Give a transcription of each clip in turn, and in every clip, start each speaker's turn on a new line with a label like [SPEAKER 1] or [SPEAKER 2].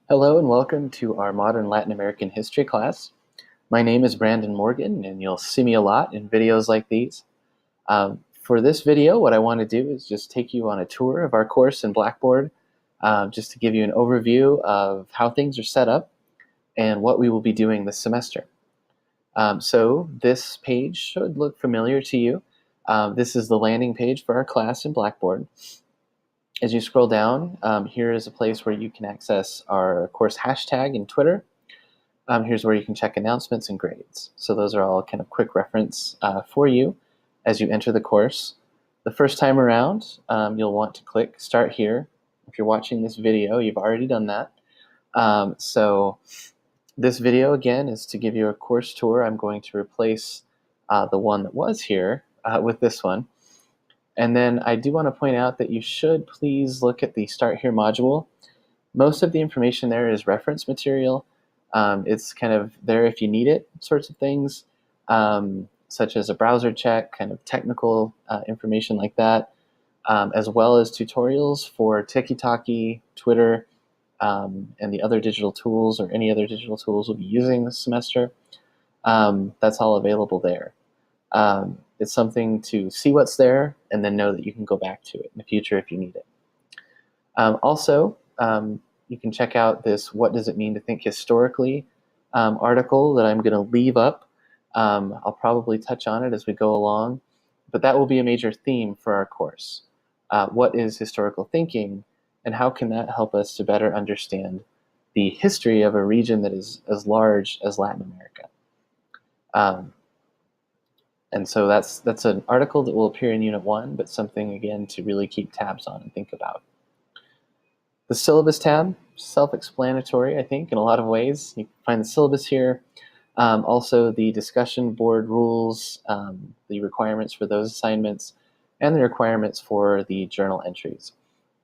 [SPEAKER 1] Hello and welcome to our Modern Latin American History class. My name is Brandon Morgan, and you'll see me a lot in videos like these. For this video, what I want to do is just take you on a tour of our course in Blackboard, just to give you an overview of how things are set up and what we will be doing this semester. So this page should look familiar to you. This is the landing page for our class in Blackboard. As you scroll down, here is a place where you can access our course hashtag in Twitter. Here's where you can check announcements and grades. So those are all kind of quick reference for you as you enter the course. The first time around, you'll want to click Start Here. If you're watching this video, you've already done that. So this video, again, is to give you a course tour. I'm going to replace the one that was here with this one. And then I do want to point out that you should please look at the Start Here module. Most of the information there is reference material. It's kind of there if you need it, sorts of things, such as a browser check, kind of technical information like that, as well as tutorials for Tiki-Taki, Twitter, and the other digital tools or any other digital tools we'll be using this semester. That's all available there. It's something to see what's there and then know that you can go back to it in the future if you need it. Also, you can check out this What Does It Mean to Think Historically article that I'm going to leave up. I'll probably touch on it as we go along, but that will be a major theme for our course. What is historical thinking, and how can that help us to better understand the history of a region that is as large as Latin America? And so that's an article that will appear in Unit 1, but something, again, to really keep tabs on and think about. The syllabus tab, self-explanatory, I think, in a lot of ways. You can find the syllabus here. Also, the discussion board rules, the requirements for those assignments, and the requirements for the journal entries.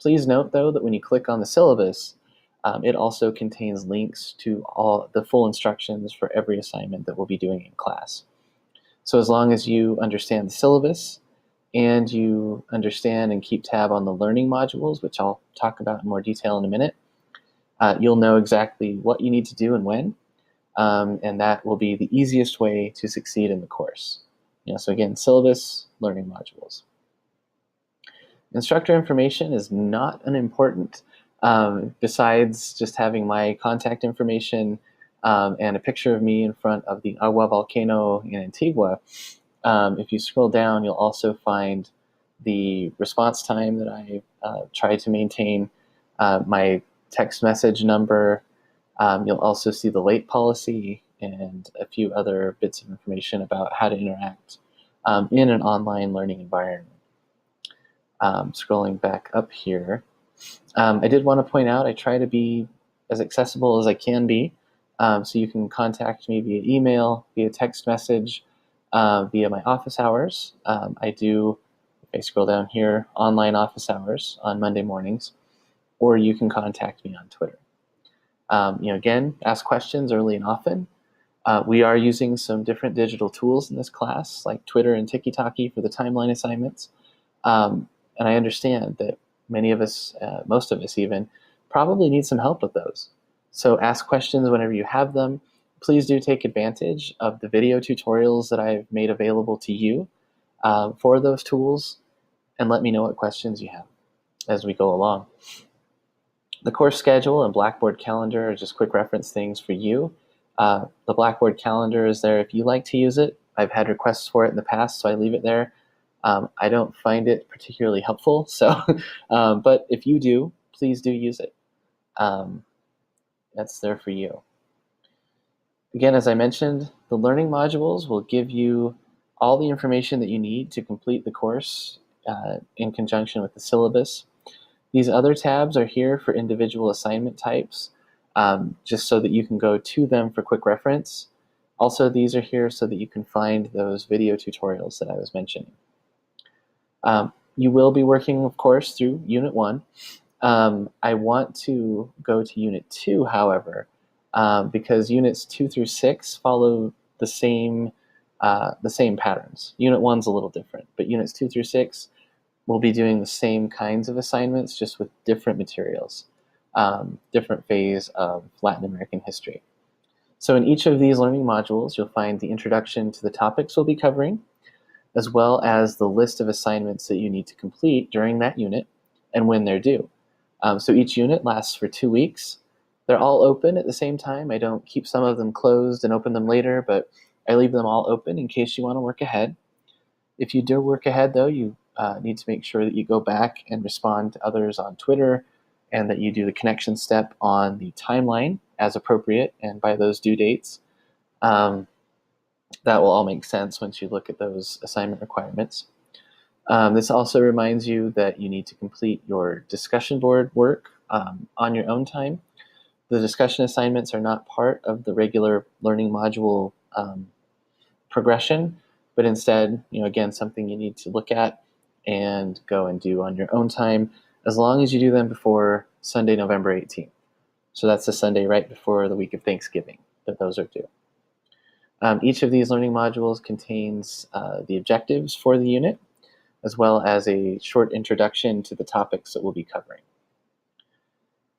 [SPEAKER 1] Please note, though, that when you click on the syllabus, it also contains links to all the full instructions for every assignment that we'll be doing in class. So as long as you understand the syllabus and you understand and keep tab on the learning modules, which I'll talk about in more detail in a minute, you'll know exactly what you need to do and when, and that will be the easiest way to succeed in the course. So again, syllabus, learning modules. Instructor information is not unimportant. Besides just having my contact information and a picture of me in front of the Agua volcano in Antigua, if you scroll down, you'll also find the response time that I try to maintain, my text message number. You'll also see the late policy and a few other bits of information about how to interact in an online learning environment. Scrolling back up here, I did want to point out I try to be as accessible as I can be. So you can contact me via email, via text message, via my office hours. I do, if I scroll down here, online office hours on Monday mornings, or you can contact me on Twitter. Again, ask questions early and often. We are using some different digital tools in this class, like Twitter and Tiki-Taki for the timeline assignments. And I understand that many of us, most of us even, probably need some help with those. So ask questions whenever you have them. Please do take advantage of the video tutorials that I've made available to you for those tools, and let me know what questions you have as we go along. The course schedule and Blackboard calendar are just quick reference things for you. The Blackboard calendar is there if you like to use it. I've had requests for it in the past, so I leave it there. I don't find it particularly helpful, so but if you do, please do use it. That's there for you. Again, as I mentioned, the learning modules will give you all the information that you need to complete the course in conjunction with the syllabus. These other tabs are here for individual assignment types, just so that you can go to them for quick reference. Also, these are here so that you can find those video tutorials that I was mentioning. You will be working, of course, through Unit 1. I want to go to Unit 2, however, because Units 2 through 6 follow the same patterns. Unit 1's a little different, but Units 2 through 6 will be doing the same kinds of assignments, just with different materials. different phase of Latin American history. So in each of these learning modules, you'll find the introduction to the topics we'll be covering, as well as the list of assignments that you need to complete during that unit and when they're due. So each unit lasts for 2 weeks. They're all open at the same time. I don't keep some of them closed and open them later, but I leave them all open in case you want to work ahead. If you do work ahead, though, you need to make sure that you go back and respond to others on Twitter and that you do the connection step on the timeline as appropriate and by those due dates. That will all make sense once you look at those assignment requirements. This also reminds you that you need to complete your discussion board work on your own time. The discussion assignments are not part of the regular learning module progression, but instead, again, something you need to look at and go and do on your own time, as long as you do them before Sunday, November 18th. So that's the Sunday right before the week of Thanksgiving that those are due. Each of these learning modules contains the objectives for the unit, as well as a short introduction to the topics that we'll be covering.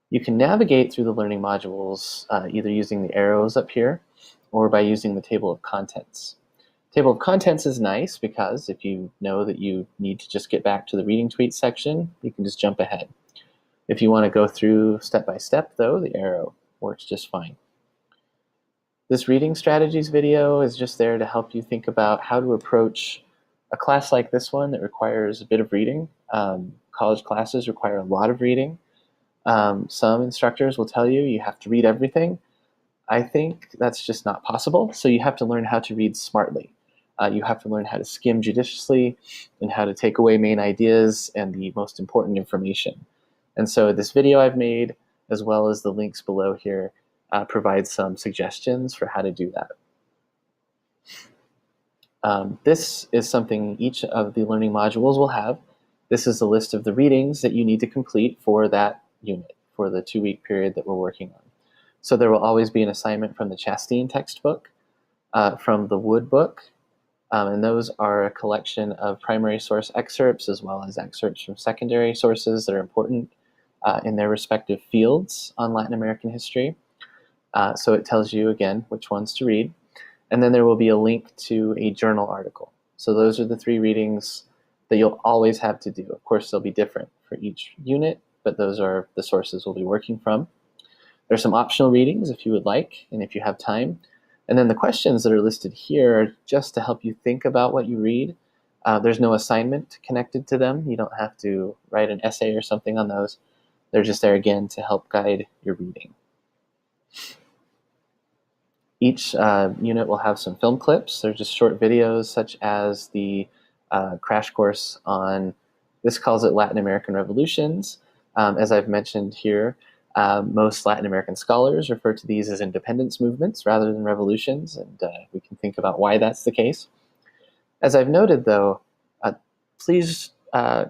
[SPEAKER 1] You can navigate through the learning modules either using the arrows up here or by using the table of contents. Table of contents is nice because if you know that you need to just get back to the reading tweets section, you can just jump ahead. If you want to go through step by step, though, the arrow works just fine. This reading strategies video is just there to help you think about how to approach a class like this one that requires a bit of reading. College classes require a lot of reading. Some instructors will tell you you have to read everything. I think that's just not possible, so you have to learn how to read smartly. You have to learn how to skim judiciously and how to take away main ideas and the most important information. And so this video I've made, as well as the links below here, provide some suggestions for how to do that. This is something each of the learning modules will have. This is the list of the readings that you need to complete for that unit, for the 2-week period that we're working on. So there will always be an assignment from the Chasteen textbook, from the Wood book, and those are a collection of primary source excerpts as well as excerpts from secondary sources that are important in their respective fields on Latin American history. So it tells you, again, which ones to read. And then there will be a link to a journal article. So those are the 3 readings that you'll always have to do. Of course, they'll be different for each unit, but those are the sources we'll be working from. There's some optional readings if you would like and if you have time. And then the questions that are listed here are just to help you think about what you read. There's no assignment connected to them. You don't have to write an essay or something on those. They're just there, again, to help guide your reading. Each unit will have some film clips. They're just short videos, such as the crash course on, this calls it Latin American Revolutions. As I've mentioned here, most Latin American scholars refer to these as independence movements rather than revolutions, and we can think about why that's the case. As I've noted, though, please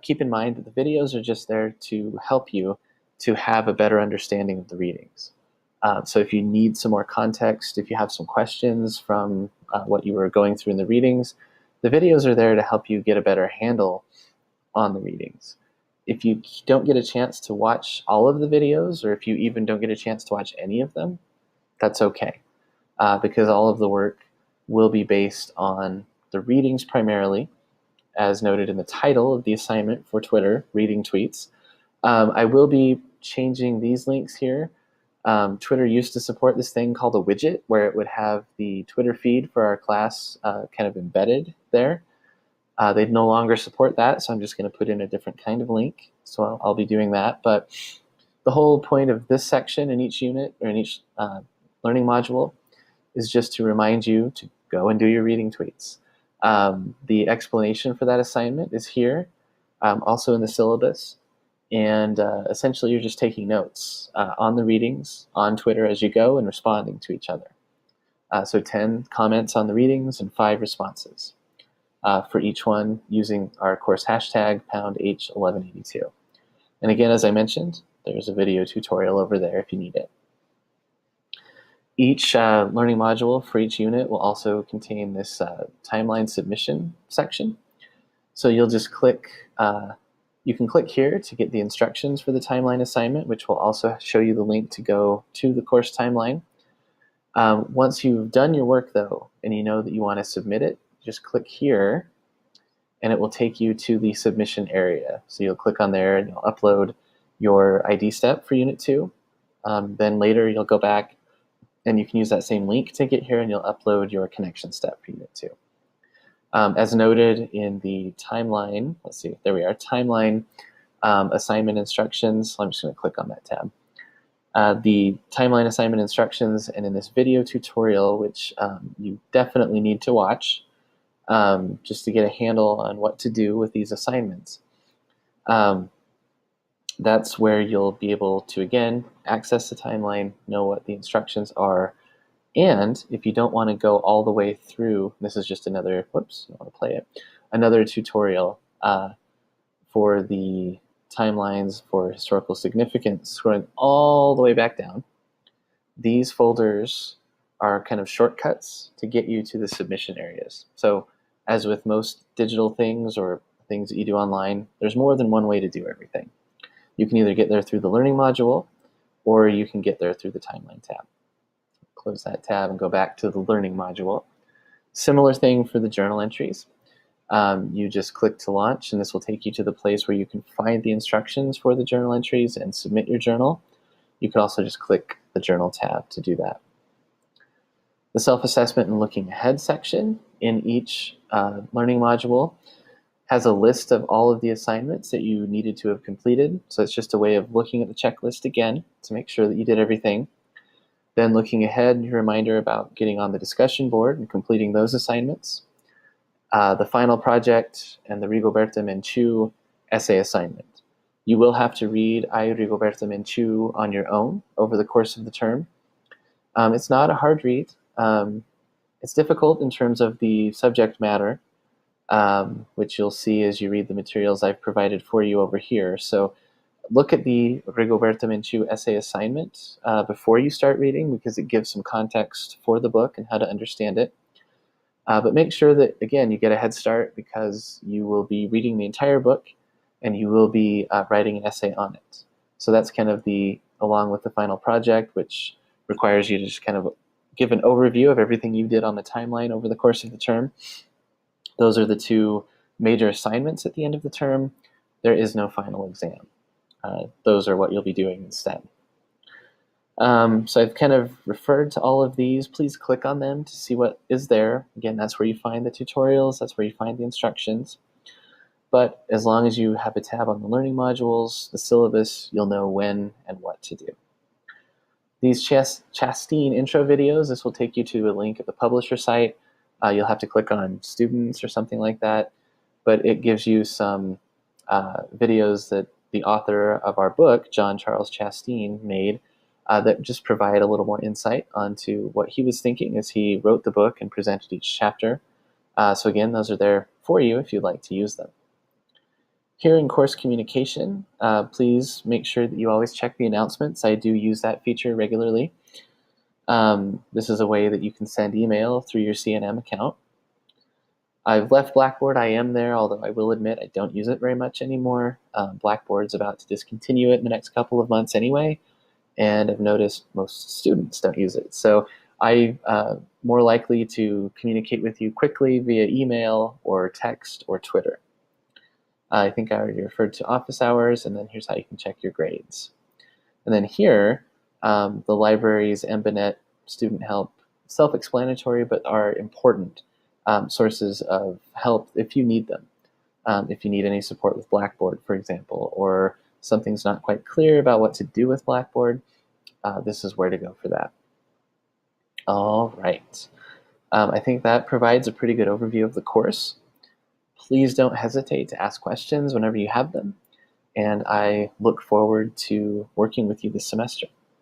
[SPEAKER 1] keep in mind that the videos are just there to help you to have a better understanding of the readings. So if you need some more context, if you have some questions from what you were going through in the readings, the videos are there to help you get a better handle on the readings. If you don't get a chance to watch all of the videos, or if you even don't get a chance to watch any of them, that's okay, because all of the work will be based on the readings primarily, as noted in the title of the assignment for Twitter, Reading Tweets. I will be changing these links here. Twitter used to support this thing called a widget, where it would have the Twitter feed for our class kind of embedded there. They no longer support that, so I'm just going to put in a different kind of link. So I'll be doing that. But the whole point of this section in each unit, or in each learning module, is just to remind you to go and do your reading tweets. The explanation for that assignment is here, also in the syllabus. And essentially, you're just taking notes on the readings on Twitter as you go and responding to each other. So 10 comments on the readings and 5 responses for each one using our course hashtag #H1182. And again, as I mentioned, there's a video tutorial over there if you need it. Each learning module for each unit will also contain this timeline submission section. So you'll just click You can click here to get the instructions for the timeline assignment, which will also show you the link to go to the course timeline. Once you've done your work though, and you know that you want to submit it, just click here and it will take you to the submission area. So you'll click on there and you'll upload your ID step for Unit 2. Then later you'll go back and you can use that same link to get here and you'll upload your connection step for Unit 2. As noted in the timeline, let's see, there we are, timeline assignment instructions. I'm just going to click on that tab. The timeline assignment instructions, and in this video tutorial, which you definitely need to watch just to get a handle on what to do with these assignments. That's where you'll be able to, again, access the timeline, know what the instructions are, and if you don't want to go all the way through, this is just another, whoops, I want to play it, another tutorial for the timelines for historical significance, scrolling all the way back down. These folders are kind of shortcuts to get you to the submission areas. So as with most digital things or things that you do online, there's more than one way to do everything. You can either get there through the learning module, or you can get there through the timeline tab. Close that tab and go back to the learning module. Similar thing for the journal entries. You just click to launch, and this will take you to the place where you can find the instructions for the journal entries and submit your journal. You can also just click the journal tab to do that. The self-assessment and looking ahead section in each learning module has a list of all of the assignments that you needed to have completed. So it's just a way of looking at the checklist again to make sure that you did everything. Then looking ahead, a reminder about getting on the discussion board and completing those assignments. The final project and the Rigoberta Menchú essay assignment. You will have to read I, Rigoberta Menchú on your own over the course of the term. It's not a hard read. It's difficult in terms of the subject matter, which you'll see as you read the materials I've provided for you over here. So look at the Rigoberta Menchú essay assignment before you start reading, because it gives some context for the book and how to understand it. But make sure that, again, you get a head start, because you will be reading the entire book and you will be writing an essay on it. So that's kind of along with the final project, which requires you to just kind of give an overview of everything you did on the timeline over the course of the term. Those are the two major assignments at the end of the term. There is no final exam. Those are what you'll be doing instead. So I've kind of referred to all of these. Please click on them to see what is there. Again, that's where you find the tutorials, that's where you find the instructions. But as long as you have a tab on the learning modules, the syllabus, you'll know when and what to do. These Chasteen intro videos, this will take you to a link at the publisher site. You'll have to click on students or something like that, but it gives you some videos that the author of our book, John Charles Chasteen, made that just provide a little more insight onto what he was thinking as he wrote the book and presented each chapter. So again, those are there for you if you'd like to use them. Here in course communication, please make sure that you always check the announcements. I do use that feature regularly. This is a way that you can send email through your CNM account. I've left Blackboard. I am there, although I will admit I don't use it very much anymore. Blackboard's about to discontinue it in the next couple of months anyway, and I've noticed most students don't use it. So I'm more likely to communicate with you quickly via email or text or Twitter. I think I already referred to office hours, and then here's how you can check your grades. And then here, the library's EMBANET student help, self-explanatory, but are important sources of help if you need them. If you need any support with Blackboard, for example, or something's not quite clear about what to do with Blackboard, this is where to go for that. All right. I think that provides a pretty good overview of the course. Please don't hesitate to ask questions whenever you have them, and I look forward to working with you this semester.